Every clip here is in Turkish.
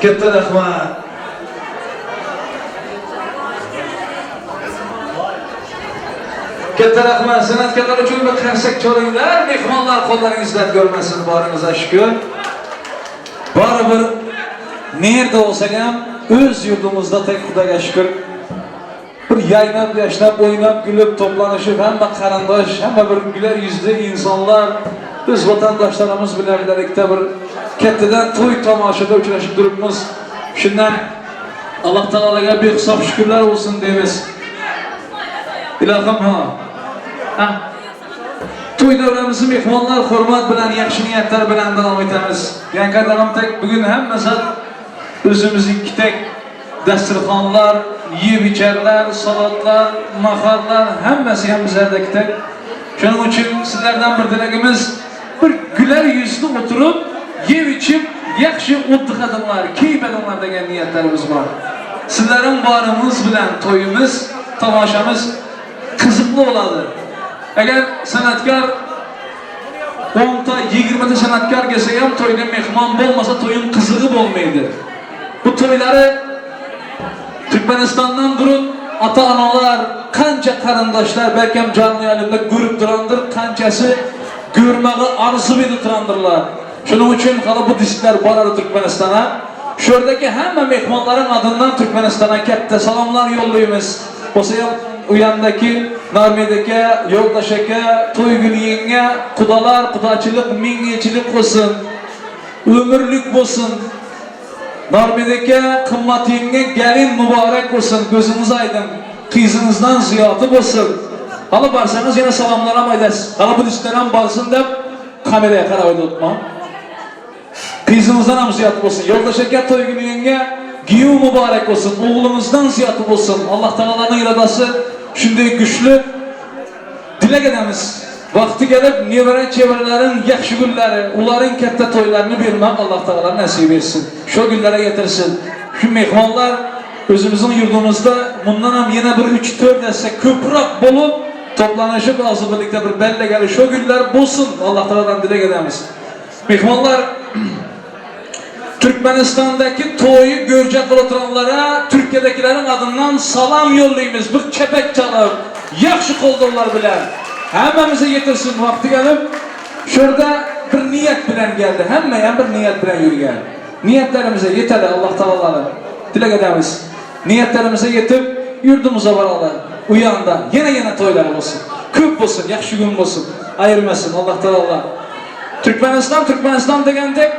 Katta rahmat. Katta rahmat. San'atkorlar uchun bir qarsak cho'ringlar. Mehmonlar qo'llaringizdan ko'rmasin, boringizga shukr. Baribir nerda bo'lsak ham o'z yurtimizda tek Xudoga shukr. Bir yaynab, yashnab, o'ynab, kulib, to'planishib, hamma qarindosh, hamma bir güler yuzli insonlar biz vatandaşlarımız bilan birgalikda bir kattadan to'y tomoshada uchrashib turibmiz. Shundan Alloh taologa behisob shukrlar olsun deymiz. Ilohim ha. To'y davramizni mehmonlar hurmat bilan, yaxshi niyatlar bilan davom etamiz. Yangi davomdak bugun hammasi o'zimiznikitek dasturxonlar, yeb icharlar, salatlar, mahallar hammasi ham bizlardakitek. Shuning uchun sizlardan bir tilagimiz bir güler yüzlü oturup yeb ichib yaxshi o'tdiqadimlar, keyfadimlar degan niyatlarimiz bor. Sizlarning borimiz bilan to'yimiz, tomoshamız qiziqli bo'ladi. Agar san'atkor 10 ta 20 ta san'atkor kelsa ham to'yga mehmon bo'lmasa to'yin qizig'i bo'lmaydi. Bu to'ylari Türkmenistan'dan durup ata-analar, qancha qarindoshlar belki canlı yayında görüp durandır, qanchasi görmegi arzu edip durandırlar. Şunun için hala bu diskler bararı Türkmenistan'a. Şuradaki hamma mehmonların adından Türkmenistan'a katta salamlar yollayımız. Osayam uyandaki Narmedeki, Yoldaşaka, Toygül yenge, kudalar, kudaçılık, mingilçilik olsun, ömürlük olsun. Narmedeki kımmat yenge gelin mübarek olsun, gözünüz aydın, kızınızdan ziyatı olsun. Hala barsanız yine salamlara maydasın. Hala bu disklerin barsın da kameraya karaydı unutma. Kızınızdan ham ziyatı olsun. Yoldaşaka Toygül yenge giyu mübarek olsun, oğlumuzdan ziyatı olsun. Allah Teala'nın iradası şunday güçlü dilek edemiz. Vakti gelip neveren çevrelerin yaxşı günleri, onların katta toylarını bilmek Allah Teala nasip etsin. Şu günlere getirsin. Şu mehmanlar özümüzün yurdumuzda bundan hem yine bir 3-4 ise köprak bulup toplanışıp azı birlikte bir belle gelir. Şu günler bulsun Allah Teala'dan dilek edemiz. Mehmanlar Türkmenistan'daki toyu görecek oturanlara Türkiye'dekilerin adından salam yollayımız. Bir kepek çalıp, yaxşı koldurlar bilen. Hemmemize getirsin vakti gelip. Şurada bir niyet bilen geldi. Hemmeyen bir niyet bilen yürüyen. Niyetlerimize yeter Allah Teala'nın. Dilek edemiz. Niyetlerimize yetip yurdumuza varalım. Uyanda yine toylar olsun. Köp olsun, yaxşı gün olsun. Ayırmasın Allah Teala. Türkmenistan degendek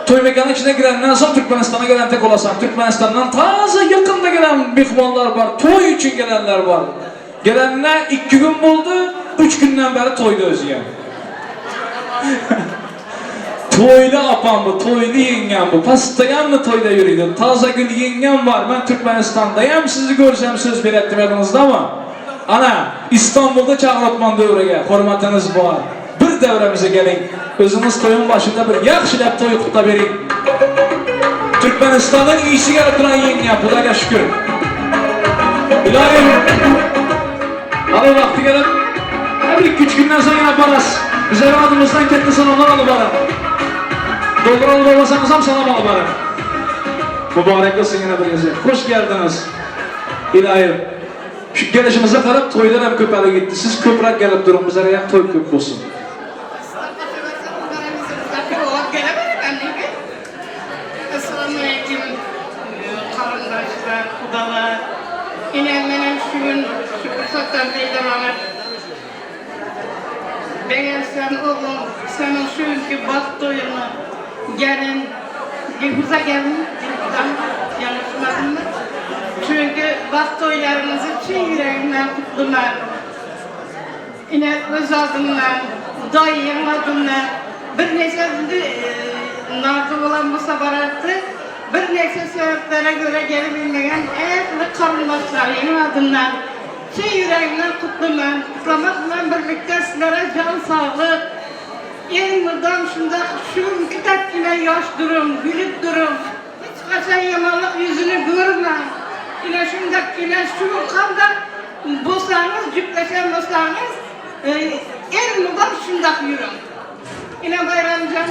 toy mekanı içine girenden sonra Türkmenistan'a gelen tek olasan. Türkmenistan'dan taze yakında gelen mehmanlar var. Toy için gelenler var. Gelenler 2 gün buldu, 3 günden beri toyda özüyen. Toylu apam bu, toylu yengem bu. Pastayanlı toyda yürüydü. Taze gül yengem var. Ben Türkmenistan'dayım. Sizi görsem söz belirttim elinizde ama. Ana, İstanbul'da çağırtman dövreye. Hürmetiniz var. Bir devremize gelin. Özünüz toyun başında bir yaxşilap toy kutla verin. Türkmenistan'ın iyisi gelip duran yengem. Xudoga şükür. İlahim. Abi vakti gelip. Bir 2-3 günden sonra yine barız. Biz evladımızdan kendi salamlar alıp barın. Doldur alıp olmasanız hem salam alıp barın. Mübarek olsun yine bir gezi. Hoş geldiniz. İlahim. Şu gelişimize karab toylar hep köpeğe gitti. Siz köprak gelip durun. Bize hem toy köp olsun. İnanmayan şu fırsattan faydalanıp ben sen oğlum senin şu ülke bak toyuna gelin Gülhuz'a gelin yanlışmadın mı? Çünkü bak toylarınızı çiğ yüreğimden kutlular. Yine öz adımdan, dayıyım adımdan bir neyse nardı olan bu sabaratı bir neyse sebeplere göre gelebilmeyen evli karındaşlar yeni adından çiğ yüreğimden kutlamakla birlikte sizlere can sağlık en buradan şunda şu kitap yine yaş durun, gülüp durun hiç kaçan yamanlık yüzünü görme yine şundak yine şu kanda bulsanız, cüpleşen bulsanız en buradan şundak yürün yine bayramcan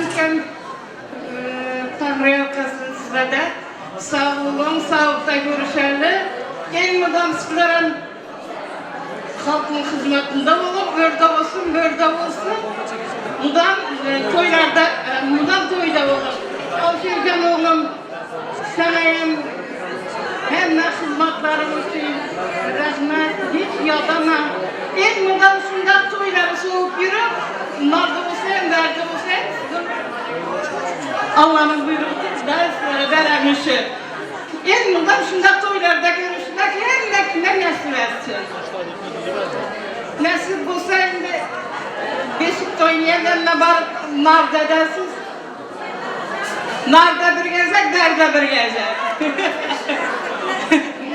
Tanrı'ya kalsın sırada. Sağ olun, sağlıkta görüşerler. En müdam sizlerin halkın hizmetinde olup, burada olsun, burada olsun. Müdam toylarda, müdam toyda olur. Avşircan oğlum, sanayım, hem de hizmetlerim için rahmet, hiç yadama. En müdam şundan toyları soğuk yürüp, narda olsa hem derdi olsa, Allah'ın buyruğu da vermişi. En müdam şundan toylarda görüşmek hem de kime nasip etsin. Nasip olsa hem de beşik oynayanlarla var narda dersiz. Narda bir gezek, derde bir gezek.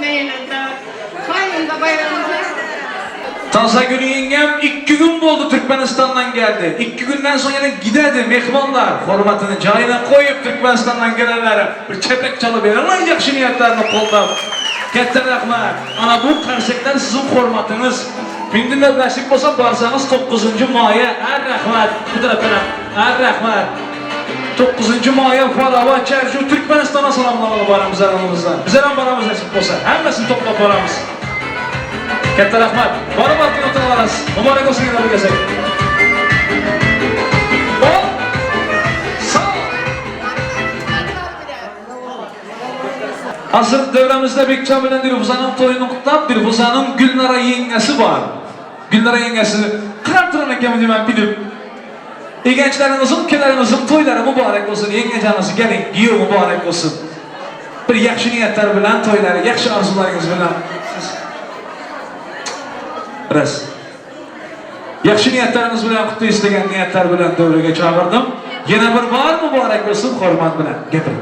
Neyle de, hayırlı bayramımıza. Tansagül yengem 2 gün oldu Türkmenistan'dan geldi. 2 günden sonra yine giderdi mehmanlar. Hormatını cayına koyup Türkmenistan'dan gelenlere bir çepek çalıp verirler yakşı niyetlerini koldan. Katta rahmet. Ana bu gerçekten sizin hormatınız. Şimdi de nasip olsa barsanız 9. Maya. Er rahmet. Bu taraftan. Er rahmet. 9. Maya Falava Çercu Türkmenistan'a salamlamalı baramız aramızdan. Bize lan baramız nasip olsa. Hemmesini topla baramız. Katta rahmet. Barım hakkını oturlarız. Mübarek olsun yine bu gezek. Hazır devremizde Bekçam bilen Dilrufuza'nın toyunu kutlap Dilrufuza'nın Gülnara yengesi var. Gülnara yengesi kırar ekemi ben bilip gençlerinizin, ülkelerinizin toyları mübarek olsun. Yengecanızı gelin, yiyor mübarek olsun. Bir yakşı niyetler bilen toyları, yakşı arzularınız bilen. Res. Yakşı niyetleriniz bilen, kutlu istegen niyetler bilen devreye çağırdım. Yine bir var mübarek olsun, hormat bilen. Getirin.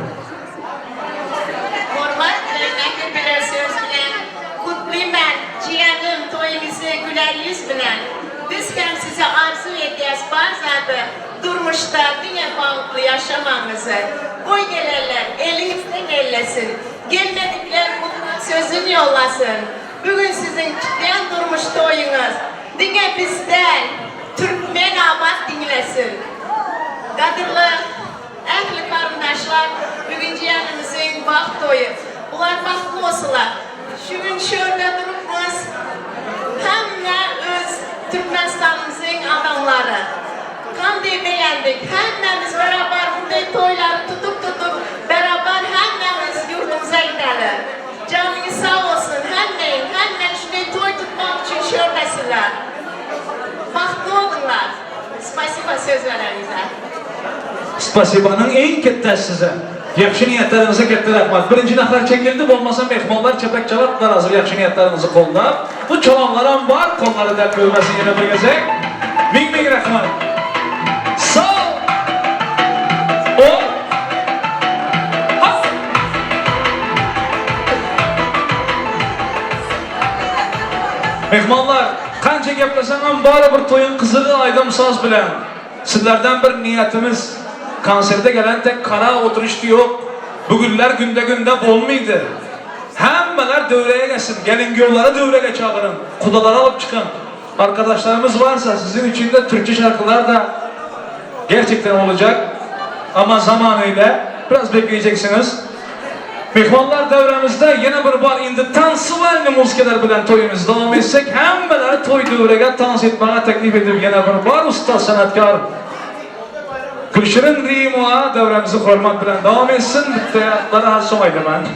Biz hem size arzu ediyoruz bazen durmuşta dünya bağlı yaşamamızı. Oy gelenler elinizden ellesin. Gelmedikler mutlu sözünü yollasın. Bugün sizin kitleyen durmuş toyunuz. Dünya bizden Türkmen abad dinlesin. Kadirli ehli kardeşler bugün ciğerimizin bak toyu. Ular baklı olsunlar. Şu gün şöyle durumuz hem öz Türkmenistan'ımızın adamları. Kan diye beğendik. Hemmemiz beraber burada toyları tutup beraber hemmemiz yurdumuza gidelim. Canınız sağ olsun. Hemen şuraya toy tutmak için şörlesinler. Baktı oldular. Spasiba söz verenize. Spasiba'nın en kettesi size. Yakşı niyetlerinize kettir rahmat. Birinci nafar çekildi, olmasa mehmanlar çepek çalatlar hazır yakşı niyetlerinizi kolda. Bu çalanlara var, kolları dert görmesin yine bir gezek. Bin rahmat. Sağ ol. O. Hop. Mehmanlar, kanca geplesen bari bir toyun kızılı aydım saz bilen. Sizlerden bir niyetimiz. Konserde gelen tek kara oturuştu yok. Bugünler günde bolmaydı. Hemmeler devreye gelsin. Gelin yollara devreye çağırın. Kudaları alıp çıkın. Arkadaşlarımız varsa sizin için de Türkçe şarkılar da gerçekten olacak. Ama zamanıyla biraz bekleyeceksiniz. Mehmanlar devremizde yine bir var. Indi tansivalli müzikeler bilen toyumuz devam etsek. Hemmeler toy devreye dans etmeye teklif edip yine bir var usta sanatkar. Gülşirin Rimo'a devremizi hormat bilen devam etsin. Bitti. Az somaydı ben.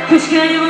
Kış geliyor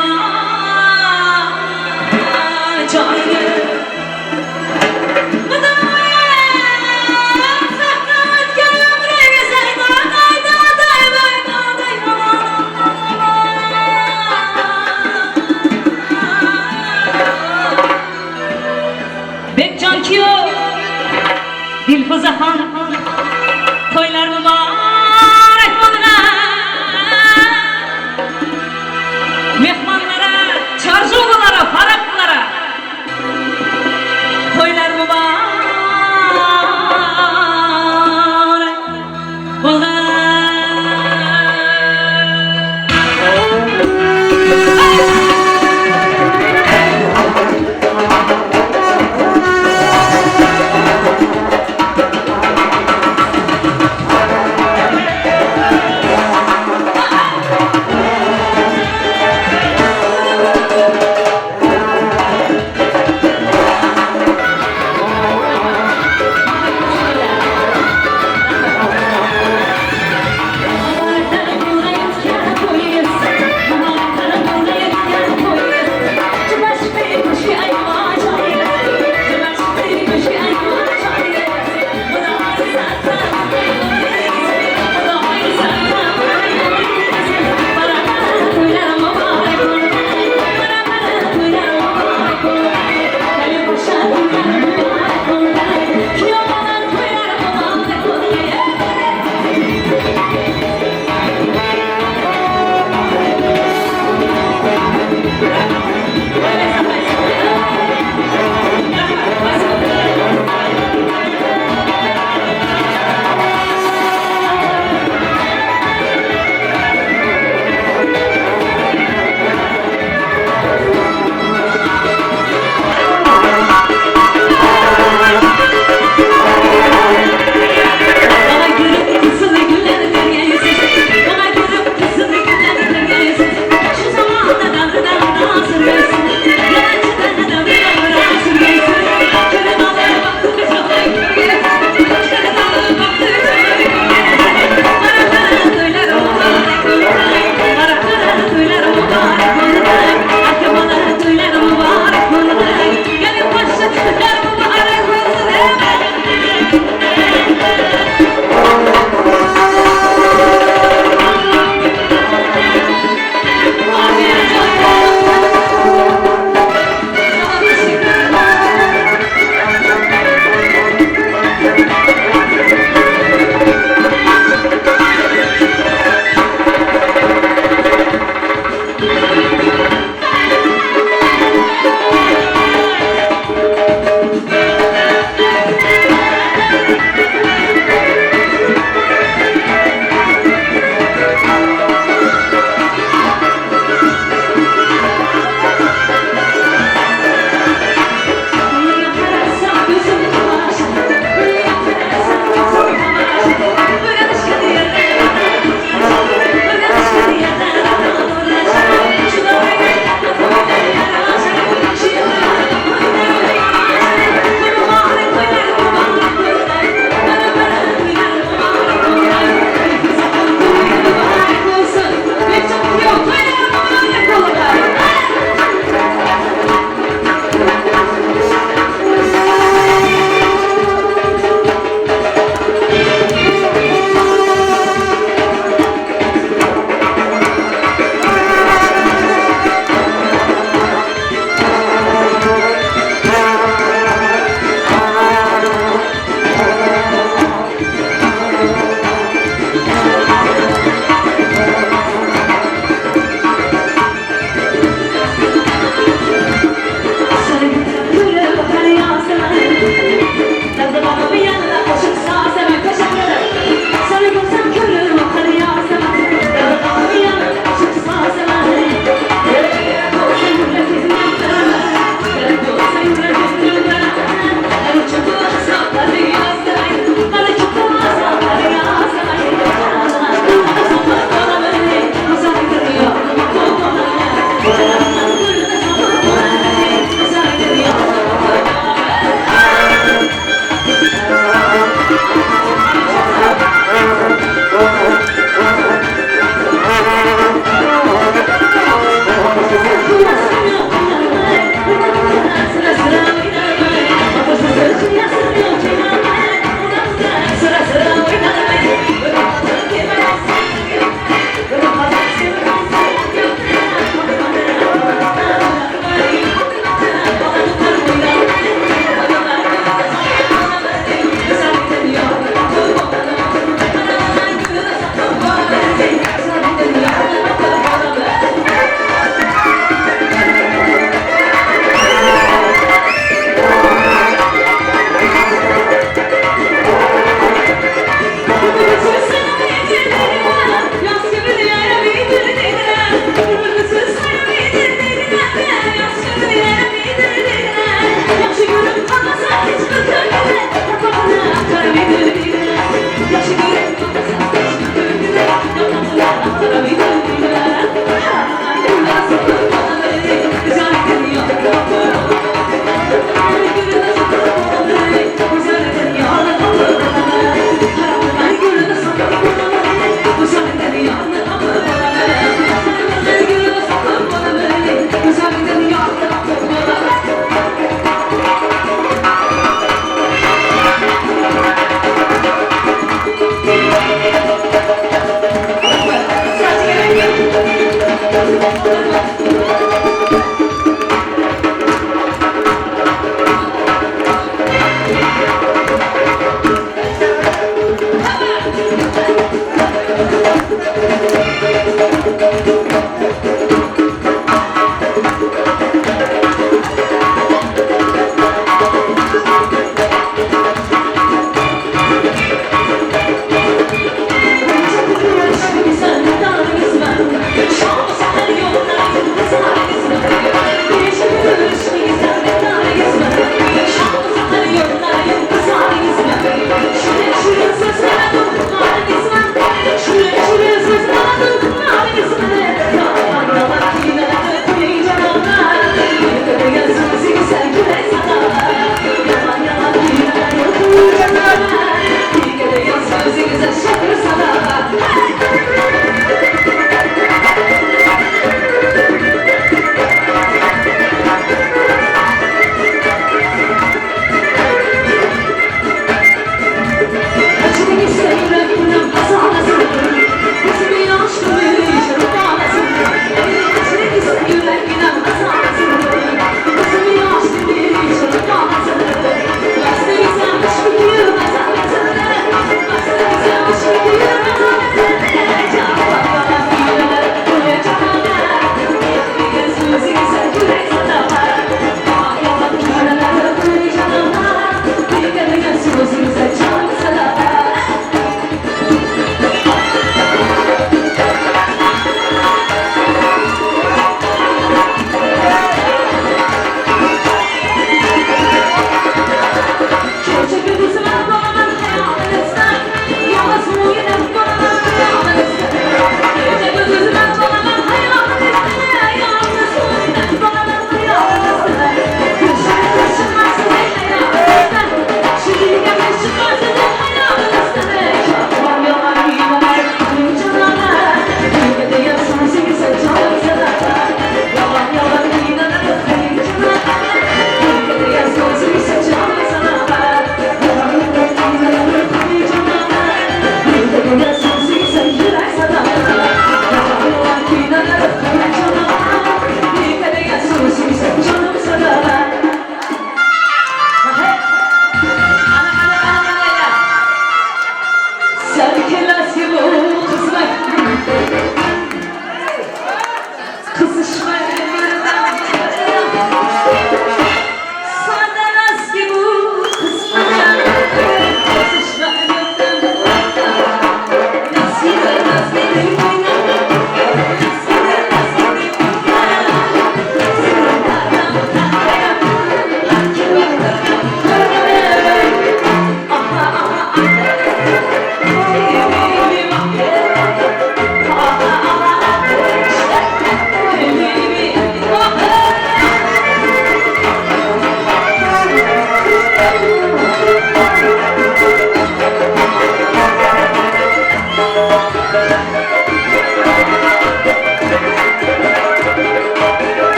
Şuraya sözler aldım,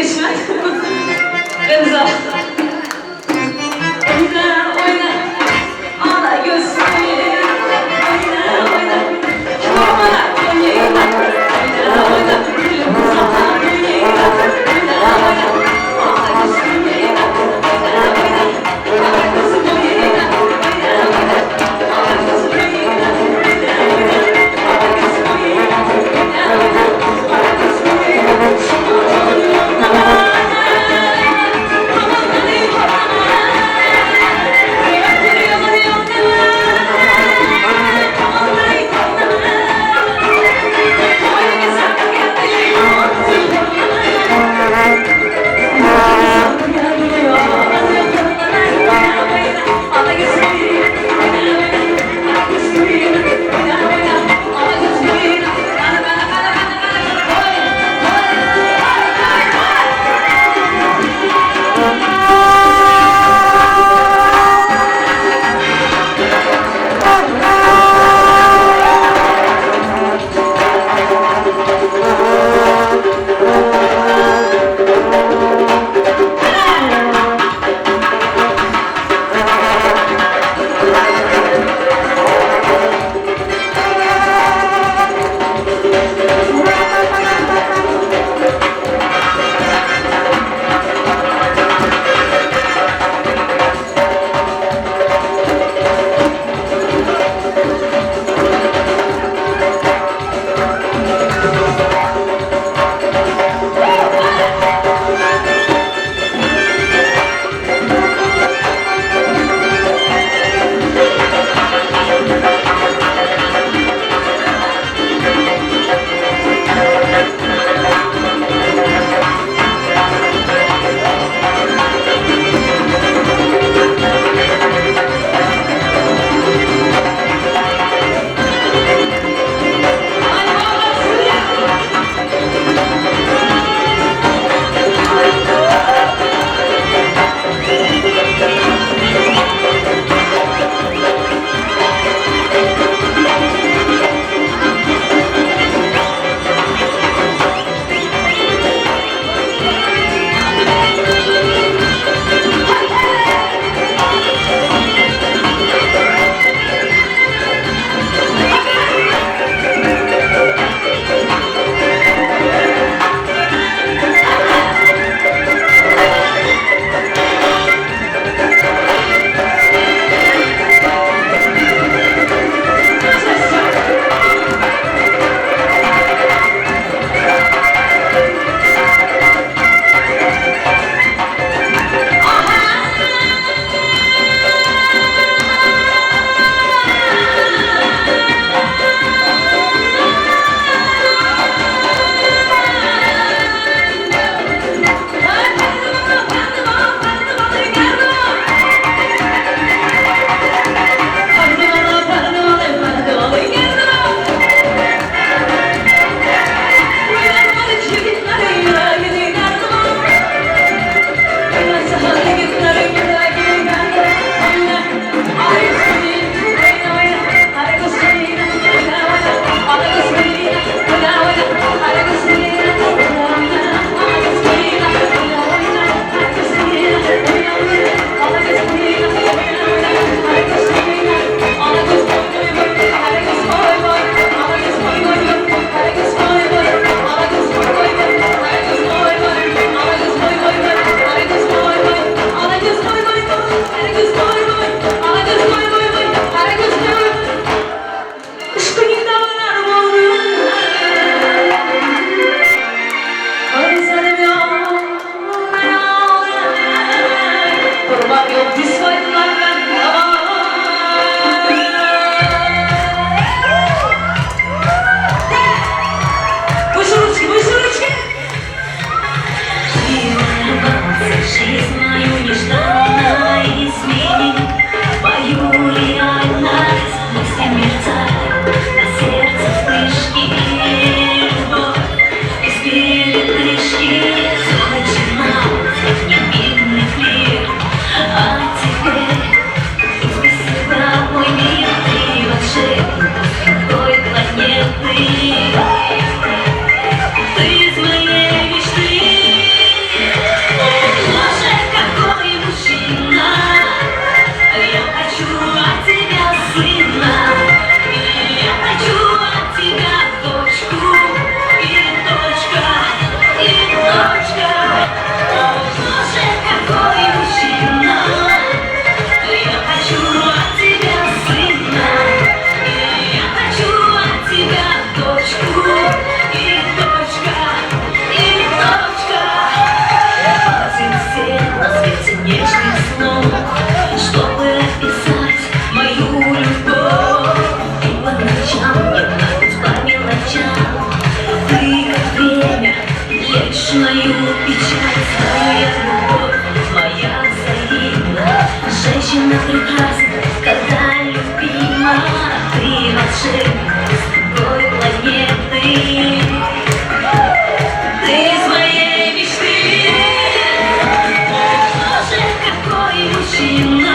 geçmez. Rıza. Oyna, oyna. Ağla gözlerim. Oyna, oyna. Şurama oynayma. Oyna, oyna. Gülüm sana oynayma. Oyna, oyna. Ağla gözlerim. Oyna, oyna. Ağla gözüm oynayma. Oyna, oyna. Ağla gözüm oynayma. Oyna, oyna. Ağla gözüm oynayma. Oyna, oyna. Ağla gözüm oynayma. свою печаль, свою любовь, моя взаимна. Женщина прекрасна, когда любима, ты волшебник с другой планеты. Ты из моей мечты. Боже, какой мужчина.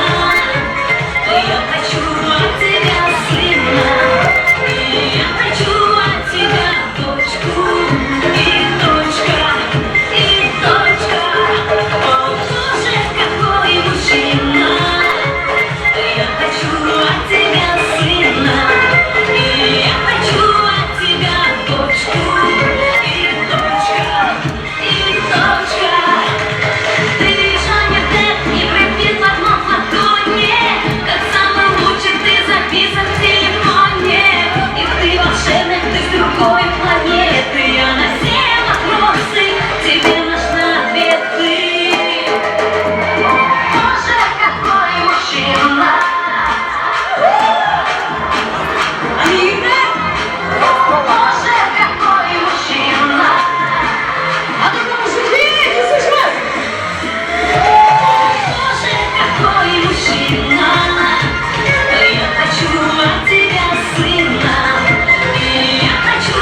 Я хочу от тебя сына, и я хочу от тебя дочку, и дочка, и дочка. О, Боже, какой мужчина. Я хочу от тебя сына, и я хочу от тебя дочку, и дочка, и дочка. Ты Джонни Депп и Брэд Питт в одном флаконе, как самый лучший ты записан в телефоне. И ты волшебник, ты с другой планеты, а на все вопросы тебе нужны ответы. Боже, какой мужчина. Боже, какой мужчина. А только мужики, не слышно? Боже, какой мужчина. Я хочу от тебя сына, и я хочу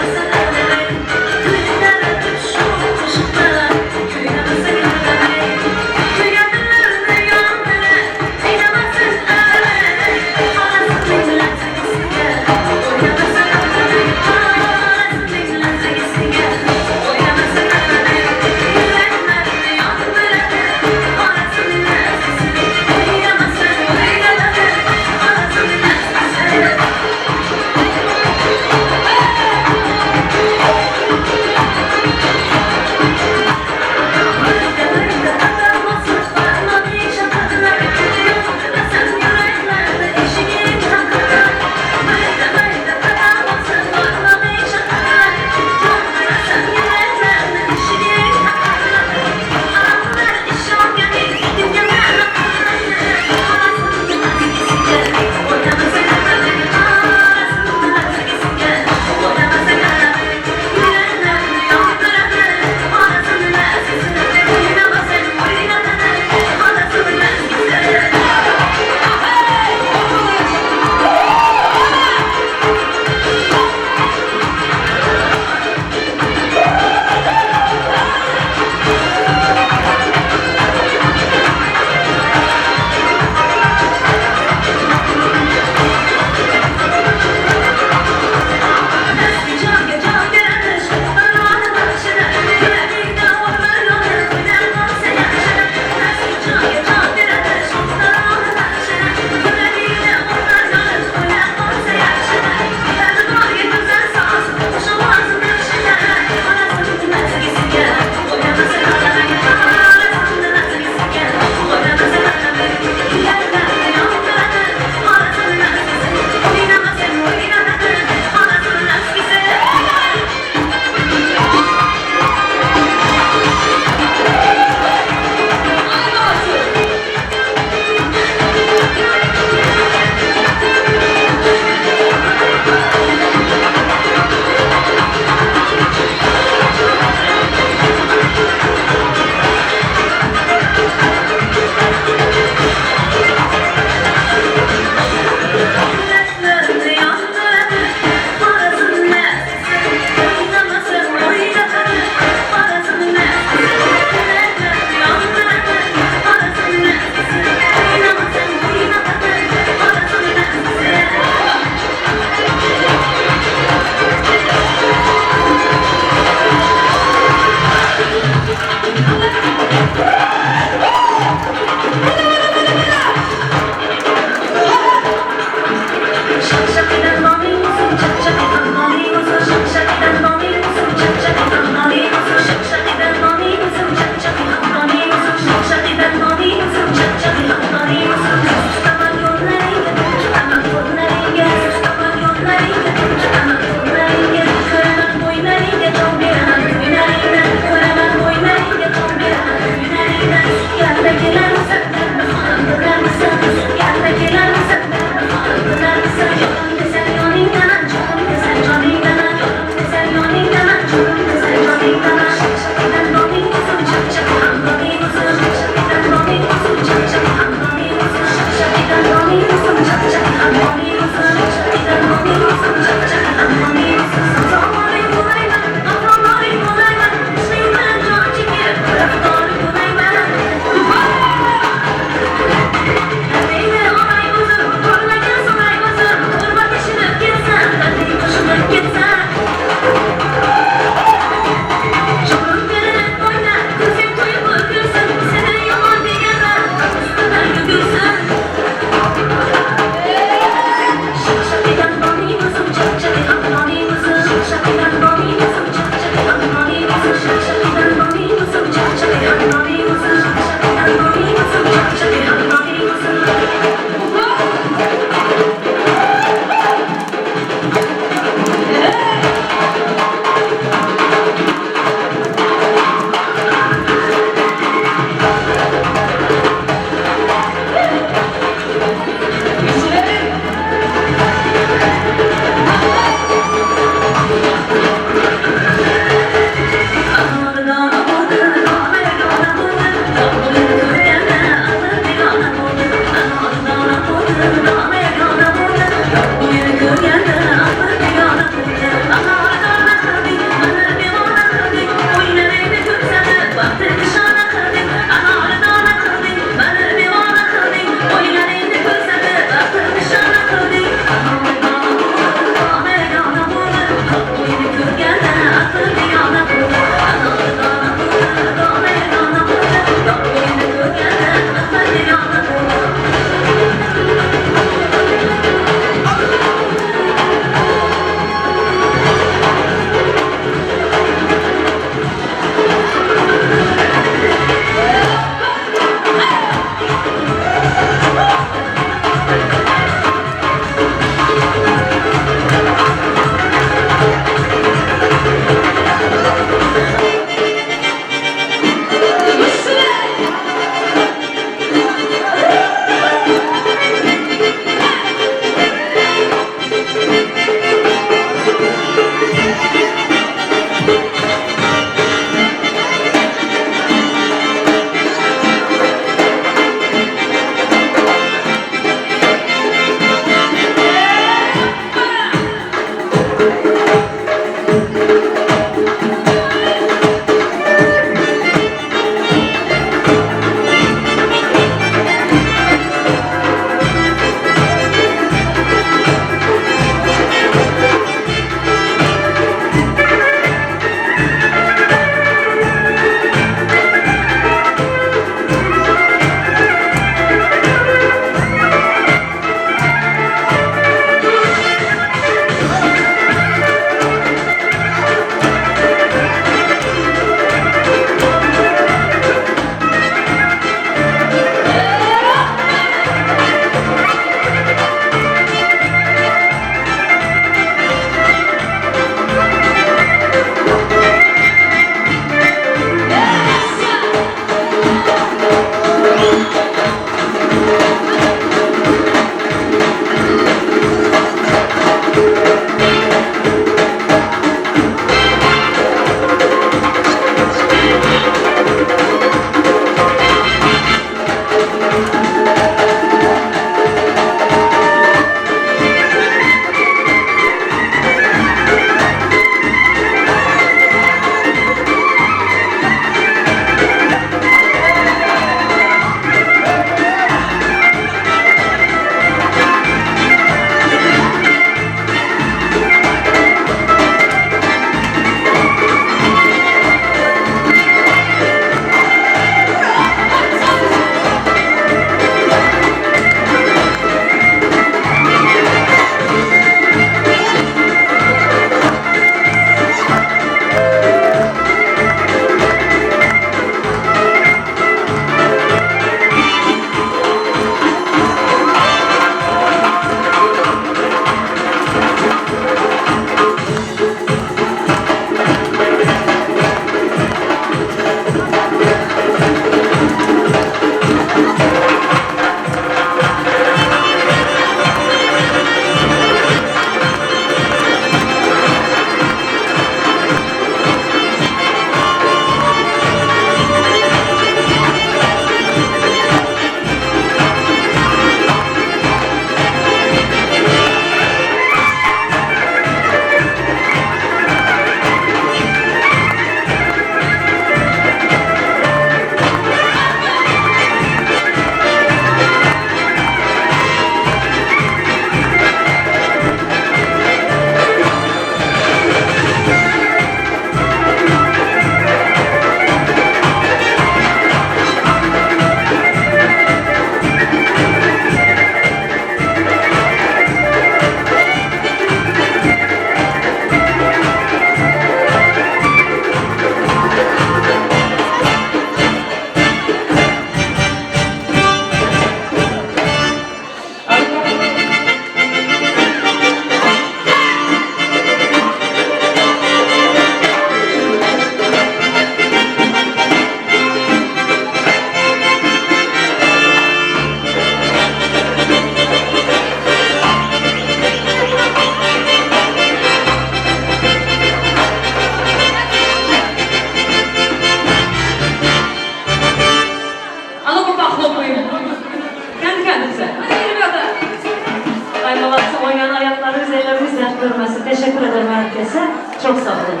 teşekkür ederim herkese. Çok sağ olun.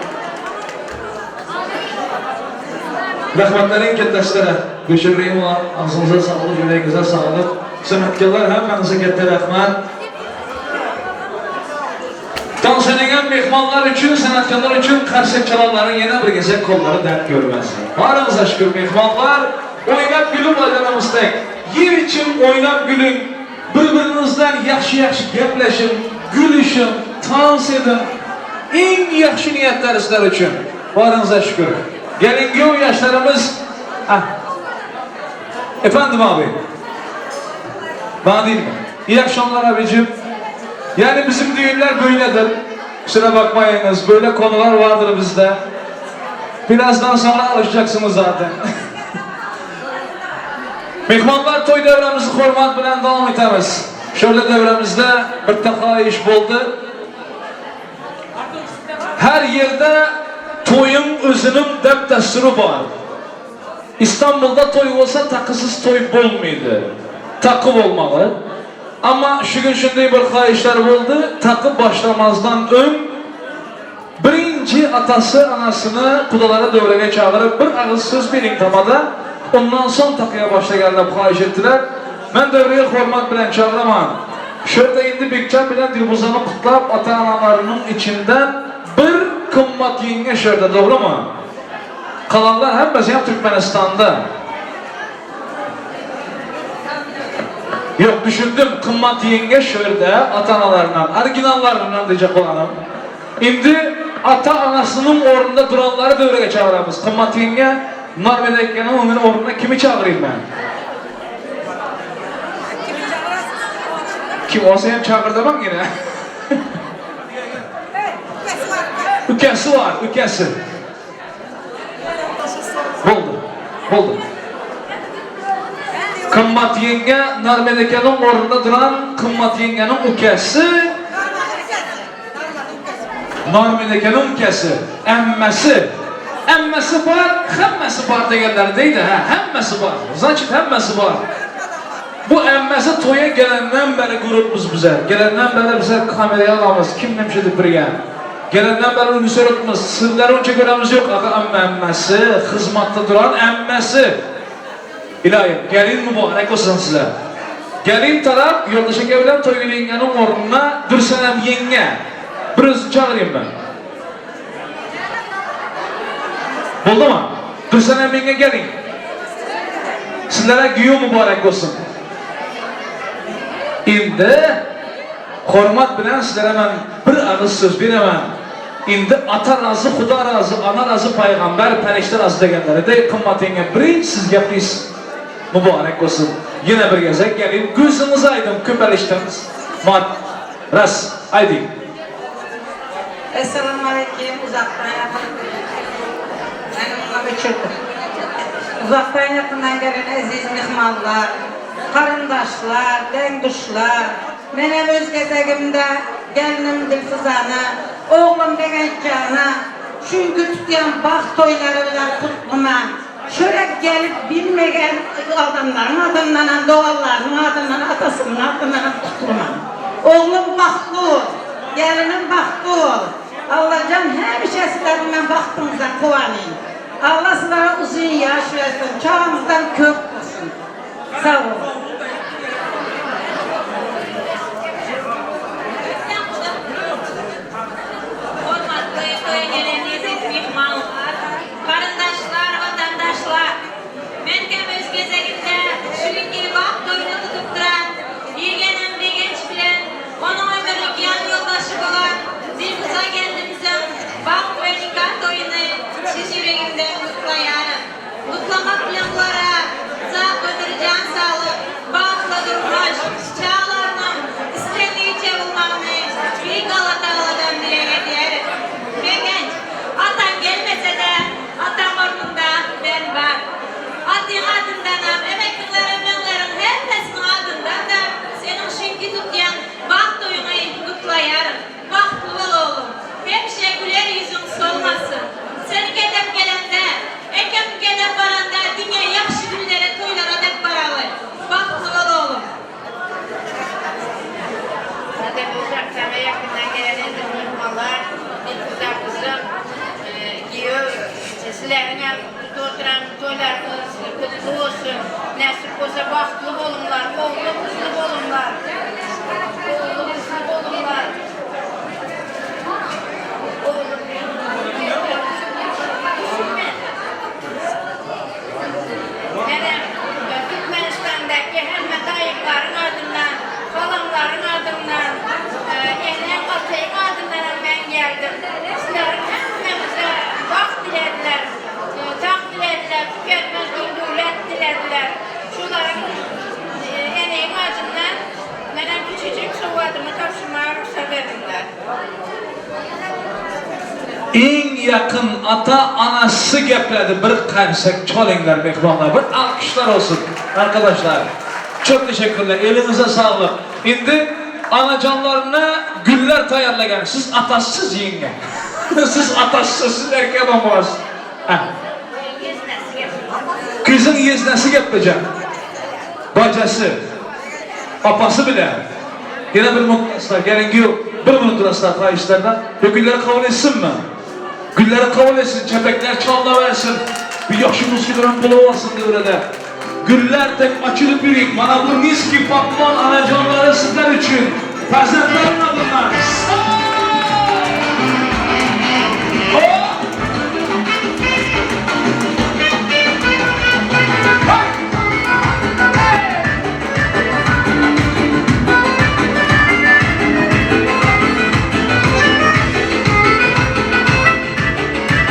Rahmetlerin ketleşlere göçürlüğüm var. Ağzınıza sağlık, yüreğinize sağlık. Sanatkarlar hepinize ketler rahmet. Tanışanıyan mehmanlar için, sanatkarlar için karşı çalanların yine bir gece kolları dert görmesin. Varınıza şükür mehmanlar, oynap gülüm alanımızdak. Yer için oynap gülün, birbirinizden yaxşı gepleşin, gülüşün, dans edin. En yaxşı niyetler sizler için. Varınıza şükür. Gelin göv yaşlarımız... Efendim abi. Bana değil mi? İyi akşamlar abicim. Yani bizim düğünler böyledir. Kusura bakmayınız. Böyle konular vardır bizde. Birazdan sonra alışacaksınız zaten. Mehmanlar toy devremizi hürmet bilen devam etmemiz. Şöyle devremizde bir taka iş oldu. Her yerde toyun özünün depdesturu var. İstanbul'da toy olsa takısız toy olmaydı. Takı olmalı. Ama şu gün şimdi bir kayışlar oldu. Takı başlamazdan ön birinci atası anasını kudalara devreye çağırıp bir ağız söz verin tamada. Ondan son takıya başlayanlar kayış ettiler. Ben devreye hürmet bilen çağıramam. Şöyle indi Bekçen bilen Dilbuzan'ı kutlap ata-analarının içinden bir kımmat yenge şöyle, doğru mu? Kalanlar hepsi hem Türkmenistan'da. Yok düşündüm, kımmat yenge şöyle ata-analarından, orijinallarından diyecek olanım. Şimdi ata-anasının orunda duranları devreye çağıramız. Kımmat yenge, Norveç'in onun orunda kimi çağırayım ben? Kim olsa hem çağırdı bak yine. Ükesi var, ükesi. Oldu. Kımmat yenge, Narmedeke'nin orunda duran Kımmat yengenin ükesi. Narmedeke'nin ükesi, emmesi. Emmesi var, hemmesi var degenler deydi ha, hemmesi var. Zaten hemmesi var. Bu emmesi toya gelenden beri grubumuz bize. Gelenden beri bize kameraya alamaz. Kim demişti birge? Gelenden beri onu söyletmez. Sırları önce göremiz yok. Ama emmesi, hizmatta duran emmesi. İlahi, gelin mübarek olsun size. Gelin taraf, yoldaşı gevlen toy yengenin ornuna Dürsenem yenge. Biraz çağırayım ben. Oldu mu? Dürsenem yenge gelin. Sizlere güyo mübarek olsun. Şimdi hürmet bilen sizlere ben bir ağız söz veremem. Şimdi ata razı, Xuda razı, ana razı, peygamber, perişte razı degenleri de kımmat yenge birinci siz yapıyız. Mübarek olsun. Yine bir gezek gelin. Gözünüz aydın, küpeliştiniz. Ras, haydi. Esselamu Aleyküm, uzaktan yakın. Ben onunla uçurdum. Uzaktan yakından gelen aziz mihmanlar, karındaşlar, dengduşlar, benim öz gezegimde gelinim Dilfuzan'a, oğlum Begencan'a, çünkü tutuyan bak toyları bilen kutluma, şöyle gelip bilmeyen adamların adından, doğallarının adından, atasının adından tutluma. Oğlum baktı ol, gelinim baktı ol. Allah'cam her bir şey sizlerden baktığınıza kovanayım. Allah sizlere uzun yaş versin, çağımızdan kök olsun. Sağ olun. Karındaşlar, vatandaşlar, benim öz gezegimde şu günkü bak toyunu tutup duran, yeğenim bir genç bilen, onun ömürlük yan yoldaşı olan Dilfuza kendimizin bak ve nikah toyunu siz yüreğimden kutlayarım. Kutlamak bilen bunlara, sağ ömür can sağlık, toylarınız kutlu olsun. Nasip olsa bahtlı olunlar, oğlu kızlı olunlar. Oğlu kızlı olunlar. Neden? Türkmenistan'daki hemen dayıkların ardından, falanların ardından, enen atayın ardından ben geldim. Sizlerin hepimize vaxt dilediler, taxt dilediler, tüketmez gündürlet dilediler. Şuların eneğin ardından neden küçücük sovadımı tapşırmaya ruhsat verirler. En yakın ata anası gepledi. Bir karsak çalingler mehmonlar. Bir alkışlar olsun arkadaşlar. Çok teşekkürler. Elinize sağlık. Şimdi anacanlarına güller tayarlagan. Siz atasız yenge. Siz atasız, siz erkek adam var. Kızın yeznesi gepleyecek. Bacası, apası bile. Yine bir mutlu gelin ki bir minut duraslar kayışlardan. Ve gülleri kabul etsin mi? Gülleri kabul etsin, çepekler çalda versin. Bir yaşı muskilerin pulu olsun diyor da. Güller tek açılıp yürüyün. Bana bu miski patron anacanları sizler için. Perzentlerin adından.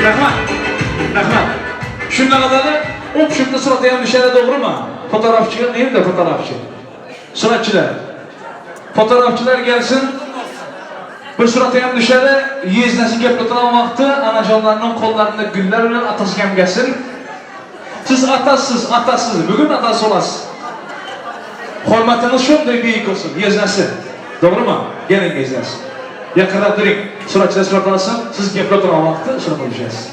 Rahmat. Şundan kadarı o şimdi sıratayan dışarı doğru mu? Fotoğrafçıya neyim de fotoğrafçı? Suratçılar. Fotoğrafçılar gelsin. Bir sıratayan dışarı yeznesi gepletilen vakti anacanlarının kollarında güller ile atası hem gelsin. Siz atasız. Bugün atası olasınız. Hürmetiniz şunday büyük olsun. Yeznesi. Doğru mu? Gelin yeznesi. Yakında durun. Suratçılar sıratalasın. Siz gepletilen vakti sıratalayacağız.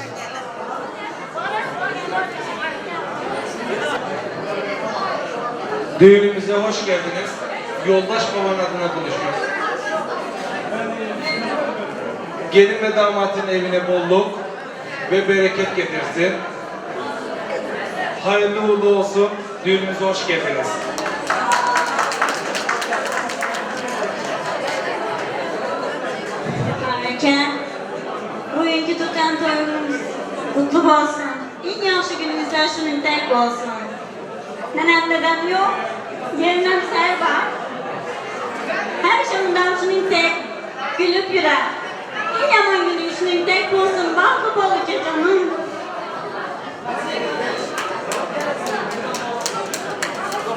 Düğünümüze hoş geldiniz. Yoldaş babanın adına konuşuyoruz. Gelin ve damatın evine bolluk ve bereket getirsin. Hayırlı uğurlu olsun. Düğünümüze hoş geldiniz. Erken, bugünkü tutan toyumuz kutlu olsun. En yaxşı günümüzler şunun tek olsun. Nenem dedem yok, yerimden ser var. Her şundan şunun tek, gülüp yürer. En yaman günün şunun tek olsun, baklı balık canım.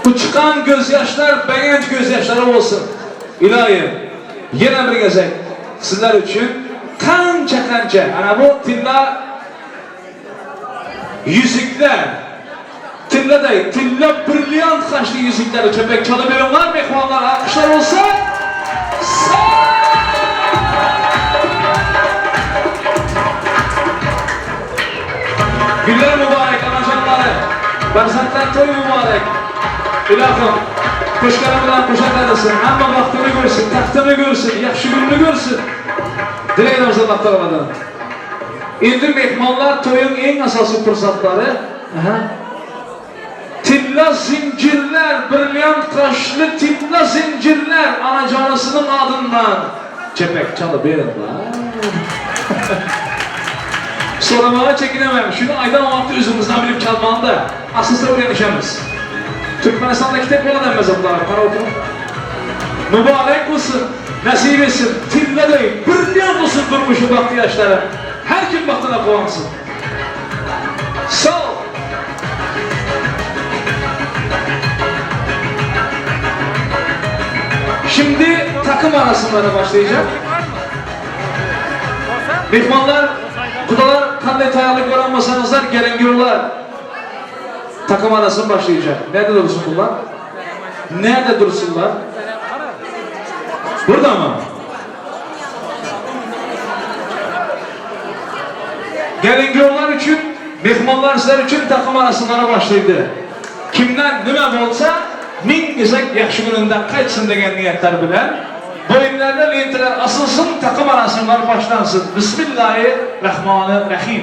Bu çıkan gözyaşlar beğenç gözyaşları olsun. İlahi, yine bir gezek sizler için kanca. Ana bu tilla yüzükler. Tilla değil, tilla brilyant kaşlı yüzükleri köpek çalıverin var mı ekvanlar? Alkışlar olsa. Güller mübarek anacanları. Berzentler toy mübarek. İlahım, kuşları bilen kuşak arasın. Ama vaktini görsün, tahtını görsün, yakşı gününü görsün. Dileğiniz Allah tarafından. İndi mehmanlar toyun en asası fırsatları. Tilla zincirler, brilyant kaşlı tilla zincirler anacanısının adından. Çepek çalı verin lan. Soramaya çekinemem. Şunu aydan vakti özümüzden bilip çalmanı da asılsa öğrenişemiz. Türkmenistan'daki tek olan emmez ablalar. Para okuma. Mübarek olsun, nasip etsin, tilla değil, brilyant olsun durmuşu vakti yaşları. Her kim baktığına kovansın. Sağ ol. Şimdi takım arasında başlayacak. Mehmanlar, kudalar kanday tayarlık öğrenmasanızlar gelen görürler. Takım arasında başlayacak. Nerede dursun bunlar? Nerede dursunlar? Burada mı? Gelin görürler için, mehmanlar sizler için takım arasında başlaydı. Kimden nime olsa min gezek yaxşı gününden kaçsın degen niyetler bilen boyunlarda lentiler asılsın, takım arasınlar başlansın. Bismillahirrahmanirrahim.